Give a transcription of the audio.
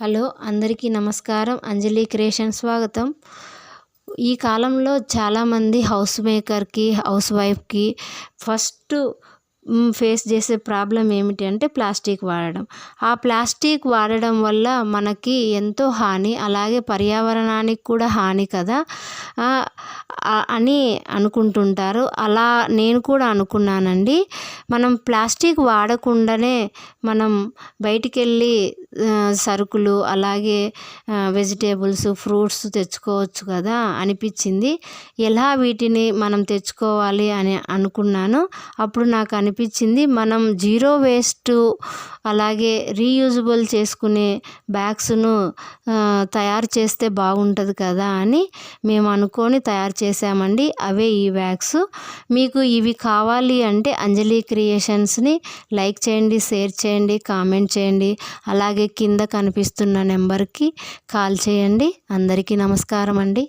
Hello అందరికీ నమస్కారం. అంజలి creation స్వాగతం. ఈ కాలంలో చాలామంది హౌస్ మేకర్కి హౌస్ వైఫ్కి ఫస్ట్ ఫేస్ చేసే ప్రాబ్లం ఏమిటి అంటే ప్లాస్టిక్ వాడడం. ఆ ప్లాస్టిక్ వాడడం వల్ల మనకి ఎంతో హాని, అలాగే పర్యావరణానికి కూడా హాని కదా అని అనుకుంటుంటారు. అలా నేను కూడా అనుకున్నానండి. మనం ప్లాస్టిక్ వాడకుండానే మనం బయటికి వెళ్ళి సరుకులు అలాగే వెజిటేబుల్స్ ఫ్రూట్స్ తెచ్చుకోవచ్చు కదా అనిపించింది. ఎలా వీటిని మనం తెచ్చుకోవాలి అని అనుకున్నాను. అప్పుడు నాకు అనిపించింది మనం జీరో వేస్ట్ అలాగే రీయూజబుల్ చేసుకునే బ్యాగ్స్ను తయారు చేస్తే బాగుంటుంది కదా అని మేము అనుకొని తయారు చేసామండి. అవే ఈ బ్యాగ్స్. మీకు ఇవి కావాలి అంటే అంజలి క్రియేషన్స్ని లైక్ చేయండి, షేర్ చేయండి, కామెంట్ చేయండి. అలాగే కింద కనిపిస్తున్న నెంబర్కి కాల్ చేయండి. అందరికీ నమస్కారం అండి.